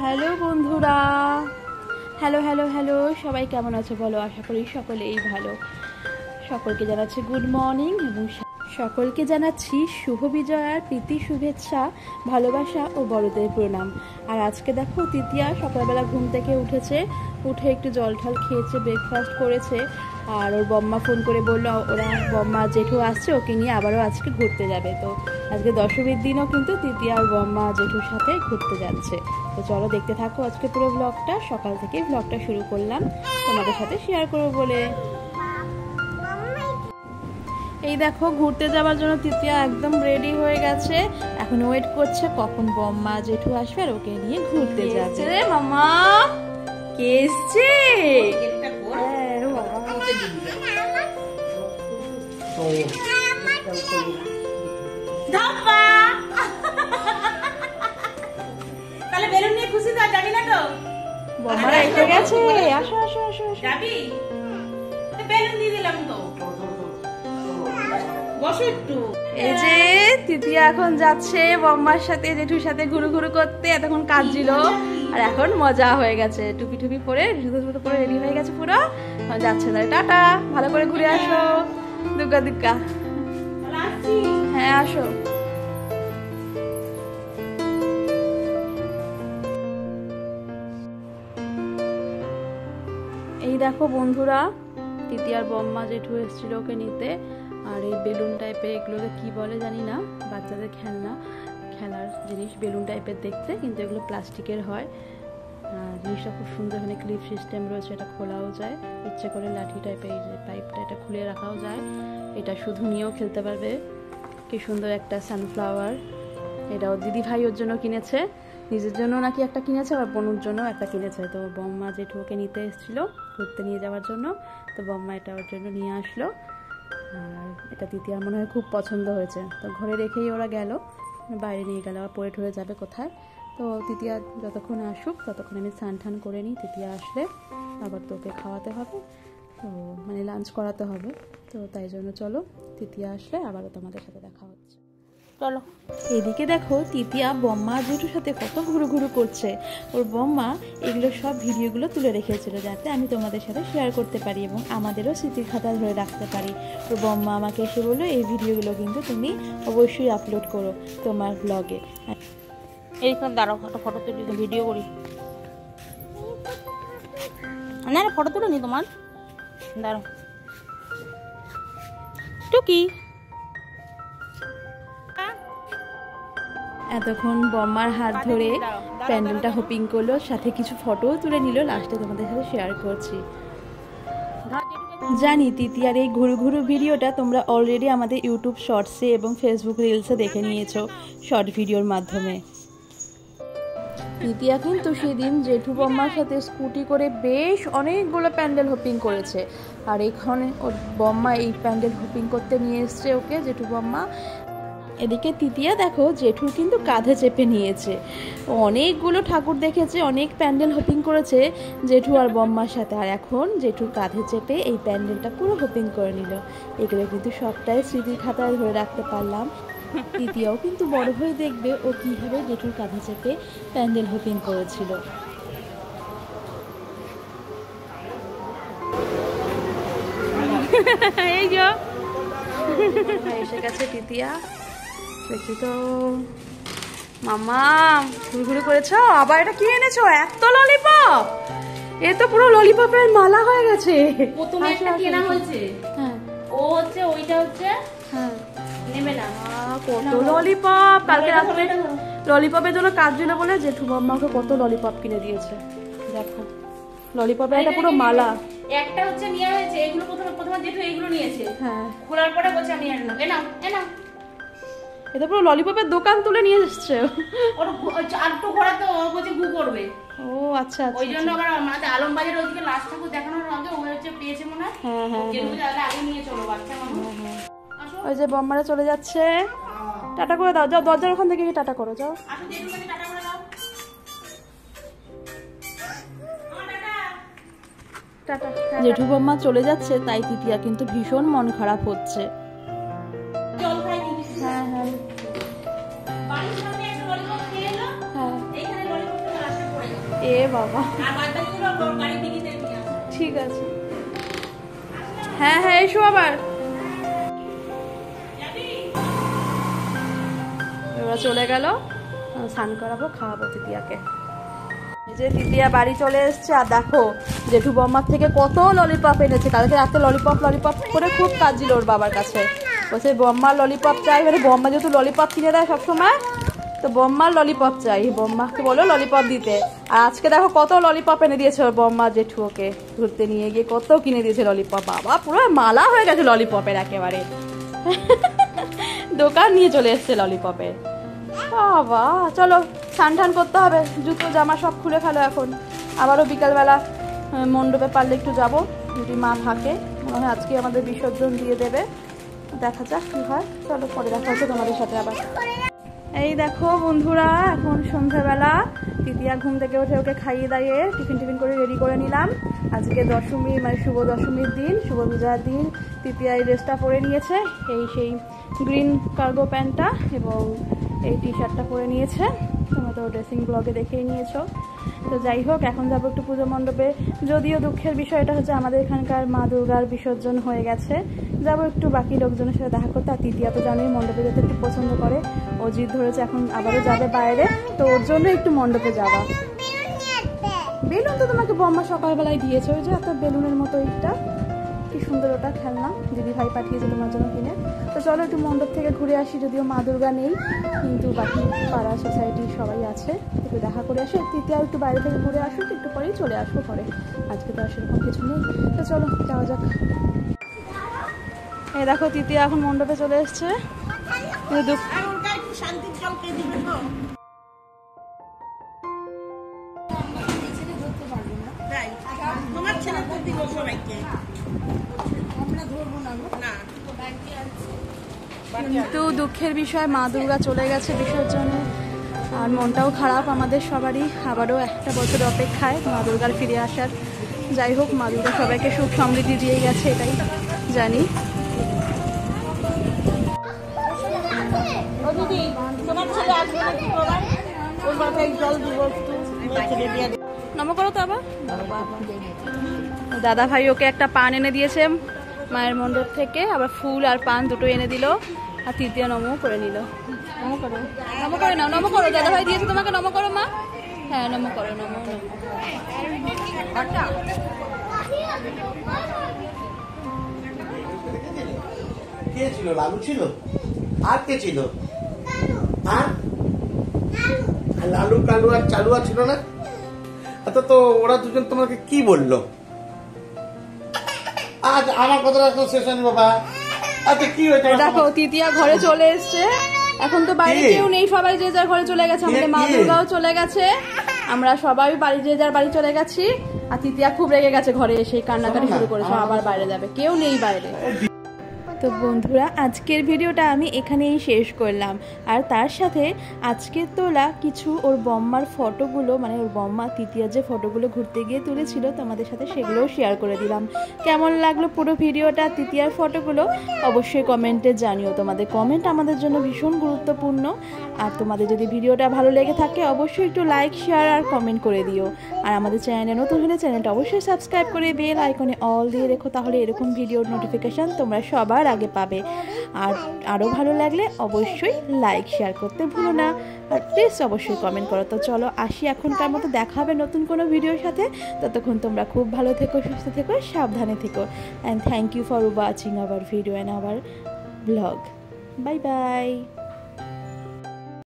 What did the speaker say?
Hello বন্ধুরা, hello hello hello, সবাই কেমন আছো বলো? আশা করি সকলেই ভালো। সকলকে জানাচ্ছি গুড মর্নিং এবং সকলকে জানাচ্ছি শুভ বিজয়ার প্রীতি, শুভেচ্ছা, ভালোবাসা ও বড়দের প্রণাম। আর আজকে দেখো তৃতীয়া সকালবেলা ঘুম থেকে উঠে একটু জল ঠল খেয়েছে, ব্রেকফাস্ট করেছে। আর ওর বম্মা ফোন করে বললো ওরা বম্মা জেঠু আসছে, ওকে নিয়ে আবারও আজকে ঘুরতে যাবে। তো আজকে দশমীর দিনও কিন্তু তৃতীয়া আর বম্মা জেঠুর সাথে ঘুরতে যাচ্ছে। তো চলো দেখতে থাকো আজকে পুরো ব্লগটা। সকাল থেকেই ব্লগটা শুরু করলাম তোমাদের সাথে শেয়ার করবো বলে। এই দেখো ঘুরতে যাওয়ার জন্য তৃতীয়া একদম রেডি হয়ে গেছে, এখন ওয়েট করছে কখন বম্মা জেঠু আসবে আর ওকে নিয়ে ঘুরতে যাচ্ছে। রে মামা কে এসছে? তাহলে বেলুন নিয়ে খুশি তো? যাবি না তো? বম্মারা এসে গেছে, আসো আসো আসো। যাবি? বেলুন দিয়ে দিলাম তো, বসো একটু। এই যে তৃতীয়া এখন যাচ্ছে বম্মার সাথে জেঠুর সাথে ঘুরু ঘুরু করতে। এতক্ষণ কাঁদছিল আর এখন মজা হয়ে গেছে, টুপি টুপি পরে জুতো পরে রেডি হয়ে গেছে পুরো, যাচ্ছে। তাহলে টাটা, ভালো করে ঘুরে আসো। দুগ্গা দুগ্গা, হ্যাঁ আসো। এই দেখো বন্ধুরা, তৃতীয়ার বম্মা জেঠু এসেছিল ওকে নিতে। আর এই বেলুন টাইপের, এগুলোকে কি বলে জানি না, বাচ্চাদের খেলার জিনিস, বেলুন টাইপের দেখতে, কিন্তু এগুলো প্লাস্টিকের হয়। জিনিসটা খুব সুন্দর, এখানে ক্লিপ সিস্টেম রয়েছে, এটা খোলাও যায়, ইচ্ছে করে লাঠি টাইপের এই যে পাইপটা এটা খুলে রাখাও যায়। এটা শুধু নিয়েও খেলতে পারবে। কি সুন্দর একটা সানফ্লাওয়ার, এটা ওর দিদি ভাই ওর জন্য কিনেছে, নিজের জন্য নাকি একটা কিনেছে, আর বোনুর জন্য একটা কিনেছে। তো বম্মা জেঠু ওকে নিতে এসেছিলো ঘুরতে নিয়ে যাওয়ার জন্য, তো বম্মা এটা ওর জন্য নিয়ে আসলো। আর এটা তৃতীয়ার মনে হয় খুব পছন্দ হয়েছে, তো ঘরে রেখেই ওরা গেল, বাইরে নিয়ে গেল, আর পরে ঠরে যাবে কোথায়। তো তৃতীয়া যতক্ষণ আসুক ততক্ষণ আমি স্নান টান করে নিই, তৃতীয়া আসলে আবার তোকে খাওয়াতে হবে, তো মানে লাঞ্চ করাতে হবে। তো তাই জন্য চলো তৃতীয়া আসলে আবারও তোমাদের সাথে দেখা হচ্ছে, চলো। এদিকে দেখো তৃতীয়া বম্মা জেঠুর সাথে কত ঘুরু ঘুরু করছে। ওর বম্মা এগুলো সব ভিডিওগুলো তুলে রেখেছিল যাতে আমি তোমাদের সাথে শেয়ার করতে পারি এবং আমাদেরও স্মৃতির খাতা ধরে রাখতে পারি। ওর বম্মা আমাকে এসে বললো এই ভিডিওগুলো কিন্তু তুমি অবশ্যই আপলোড করো তোমার ব্লগে। এইখানে দাঁড়াও, একটা ফটো তুলি, ভিডিও করি। না না ফটো তুলে নি তোমার, দাঁড়াও টুকি। এতক্ষণ বম্মার হাত ধরে প্যান্ডেলটা হোপিং করলো, সাথে কিছু ফটোও তুলে নিল, লাস্টে তোমাদের সাথে শেয়ার করছি। জানি তৃতীয়ার এই ঘুরু ঘুরু ভিডিওটা তোমরা অলরেডি আমাদের ইউটিউব শর্টসে এবং ফেসবুক রিলসে দেখে নিয়েছো শর্ট ভিডিওর মাধ্যমে। তৃতীয়া কিন্তু সেদিন জেঠু বম্মার সাথে স্কুটি করে বেশ অনেকগুলো প্যান্ডেল হোপিং করেছে। আর এখানে ওর বম্মা এই প্যান্ডেল হোপিং করতে নিয়ে এসছে ওকে, জেঠু বম্মা। এদিকে তৃতীয়া দেখো জেঠুর কিন্তু কাঁধে চেপে নিয়েছে, অনেকগুলো ঠাকুর দেখেছে, অনেক প্যান্ডেল হোপিং করেছে জেঠু আর বম্মার সাথে, আর এখন জেঠুর কাঁধে চেপে এই প্যান্ডেলটা পুরো হোপিং করে নিল। এগুলো কিন্তু সবটাই স্মৃতির খাতায় ধরে রাখতে পারলাম। তৃতীয়াও কিন্তু বড় হয়ে দেখবে ও কীভাবে জেঠুর কাঁধে চেপে প্যান্ডেল হোপিং করেছিল। এই যে এসে গেছে তৃতীয়া, দেখি তো। মামা ঘুরঘুরি করেছো, আবার এটা কি এনেছো? এত ললিপপ, এ তো পুরো ললিপপের মালা হয়ে গেছে। প্রথমে একটা কেনা হয়েছে, হ্যাঁ ও হচ্ছে ওইটা হচ্ছে, হ্যাঁ নেবে না। কত ললিপপ, কালকে রাত্রে ললিপপের জন্য কাজ ছিল বলে জেঠু বম্মাকে কত ললিপপ কিনে দিয়েছে। দেখো ললিপপের এটা পুরো মালা। একটা হচ্ছে নিয়ে হয়েছে, এগুলো প্রথমে জেঠু এইগুলো নিয়েছে, হ্যাঁ খোলার পরে বলছে আমি এনে নাও এ নাও। এটা পুরো ললিপপের দোকান তুলে নিয়ে এসছে। ওর আরেকটু ঘোরা তো ও বলছে গু করবে। ও আচ্ছা আচ্ছা, ওই জন্য আবার আমাদের আলমবাজার ওইদিকে লাস্ট ঠাকুর দেখানোর আগে ও হচ্ছে পেয়েছে মনে হয়। হ্যাঁ হ্যাঁ যেগুলো তাহলে আগে নিয়ে চলো বাচ্চা মানুষ। ওই যে বম্মারা চলে যাচ্ছে, টাটা করে দাও, যাও দরজার ওখান থেকে টাটা করো, যাও। আসো জেঠুর কাছে টাটা করে দাও, টাটা। জেঠু বম্মা চলে যাচ্ছে, তাই তৃতীয়া কিন্তু ভীষণ মন খারাপ হচ্ছে। জল খাই দিবি। হ্যাঁ হ্যাঁ বাড়ির সামনে একটা ললিপপ খেয়ে এলো, হ্যাঁ এইখানে ললিপপটা লাস্টে পড়ে গেছে। এ বাবা, ঠিক আছে। হ্যাঁ হ্যাঁ, এসো আবার। ওরা চলে গেল, স্নান করাবো, খাওয়াবো তিতিয়াকে। যে তিতিয়া বাড়ি চলে এসছে, আর দেখো জেঠু বম্মার থেকে কত ললিপপ এনেছে। কালকে রাতে ললিপপ করে খুব কাঁদছিল ওর বাবার কাছে, বলছে বম্মার ললিপপ চাই। মানে বম্মা যেহেতু ললিপপ কিনে দেয় সবসময়, তো বম্মার ললিপপ চাই, বম্মাকে বলো ললিপপ দিতে। আর আজকে দেখো কত ললিপপ এনে দিয়েছে ওর বম্মা জেঠু, ওকে ঘুরতে নিয়ে গিয়ে কত কিনে দিয়েছে ললিপপ। বাবা পুরো মালা হয়ে গেছে ললিপপের একেবারে, দোকান নিয়ে চলে এসছে ললিপপের। বাবা চলো স্নান টান করতে হবে, জুতো জামা সব খুলে ফেলো এখন। আবারও বিকালবেলা মণ্ডপে পারলে একটু যাব, যদি মা থাকে। মনে হয় আজকে আমাদের বিসর্জন দিয়ে দেবে, দেখা যাক কি হয়। চলো পরে দেখা হচ্ছে তোমাদের সাথে আবার। এই দেখো বন্ধুরা, এখন সন্ধ্যাবেলা তিতিয়া ঘুম থেকে উঠে ওকে খাইয়ে দাইয়ে টিফিন করে রেডি করে নিলাম। আজকে দশমী, মানে শুভ দশমীর দিন, শুভ পূজার দিন। তিতিয়া এই ড্রেসটা পরে নিয়েছে, সেই গ্রিন কার্গো প্যান্টটা এবং এই টি শার্টটা পরে নিয়েছে। তোমরা তো ড্রেসিং ব্লগে দেখেই নিয়েছো। তো যাই হোক, এখন যাবো একটু পুজো মণ্ডপে। যদিও দুঃখের বিষয়টা হচ্ছে আমাদের এখানকার মা দুর্গার বিসর্জন হয়ে গেছে, যাবো একটু বাকি লোকজনের সাথে দেখা করতে। আর তিতিয়া তো জানোই মণ্ডপে যেতে একটু পছন্দ করে, ও জিদ ধরেছে এখন আবারও যাবে বাইরে, তো ওর জন্য একটু মণ্ডপে যাওয়া। বেলুন তো তোমাকে বম্মা সকালবেলায় দিয়েছে, ওই যে একটা বেলুনের মতো একটা, কি সুন্দর ওটা খেলনা, দিদি ভাই পাঠিয়েছে তোমার জন্য কিনে। তো চলো একটু মণ্ডপ থেকে ঘুরে আসি, যদিও মা দুর্গা নেই, কিন্তু বাকি পাড়া সোসাইটির সবাই আছে, একটু দেখা করে আসি। তৃতীয় একটু বাইরে থেকে ঘুরে আসুক, একটু পরেই চলে আসবো ঘরে, আজকে তো আর সেরকম কিছু নেই। তো চলো যাওয়া যাক। এই দেখো তৃতীয় এখন মণ্ডপে চলে এসছে। কিন্তু দুঃখের বিষয় মা দুর্গা চলে গেছে বিসর্জনে, আর মনটাও খারাপ আমাদের সবারই। আবারও একটা বছর অপেক্ষায় মা দুর্গার ফিরে আসার। যাই হোক, মা দুর্গা সবাইকে সুখ সমৃদ্ধি দিয়ে গেছে, এটাই জানি। নম করো তো আবার। দাদা ভাই ওকে একটা পান এনে দিয়েছে মায়ের মণ্ডপ থেকে, আবার ফুল আর পান দুটো এনে দিল, আর তৃতীয় নমো করে নিল। নমো করো, নমো করে নাও, নমো করো। দাদা ভাই দিয়েছে তোমাকে, নমো করো মা। হ্যাঁ নমো করো, নমো। কে ছিল? লালু ছিল, আর কে ছিল? আর লালু কালু আর চালুয়া ছিল না? আচ্ছা, তো ওরা দুজন তোমাকে কি বললো? আজ আমার কথাটা তো শেষ হয়নি বাবা। আচ্ছা কি হয়েছে? দেখো তৃতীয়া ঘরে চলে এসছে, এখন তো বাইরে কেউ নেই, সবাই যে যার ঘরে চলে গেছে। আমাদের মা দুর্গাও চলে গেছে, আমরা সবাই বাড়ি যে যার বাড়ি চলে গেছি। আর তৃতীয়া খুব রেগে গেছে, ঘরে এসে কান্নাকাটি শুরু করেছে, আবার বাইরে যাবে, কেউ নেই বাইরে। তো বন্ধুরা, আজকের ভিডিওটা আমি এখানেই শেষ করলাম। আর তার সাথে আজকের তোলা কিছু ওর বম্মার ফটোগুলো, মানে ওর বম্মা তৃতীয় যে ফটোগুলো ঘুরতে গিয়ে তুলেছিল তোমাদের সাথে, সেগুলোও শেয়ার করে দিলাম। কেমন লাগলো পুরো ভিডিওটা, তৃতীয়ার ফটোগুলো অবশ্যই কমেন্টে জানিও। তোমাদের কমেন্ট আমাদের জন্য ভীষণ গুরুত্বপূর্ণ। আর তোমাদের যদি ভিডিওটা ভালো লেগে থাকে অবশ্যই একটু লাইক, শেয়ার আর কমেন্ট করে দিও। আর আমাদের চ্যানেলে নতুন হলে চ্যানেলটা অবশ্যই সাবস্ক্রাইব করে বেল আইকনে অল দিয়ে রেখো, তাহলে এরকম ভিডিওর নোটিফিকেশান তোমরা সবার আগে পাবে। আর আরও ভালো লাগলে অবশ্যই লাইক শেয়ার করতে ভুলো না, আর প্লিজ অবশ্যই কমেন্ট করো। তো চলো আসি, এখনকার মতো দেখা হবে নতুন কোনো ভিডিওর সাথে। ততক্ষণ তোমরা খুব ভালো থেকো, সুস্থ থেকো, সাবধানে থেকো। And thank you for watching our video and our blog. Bye by.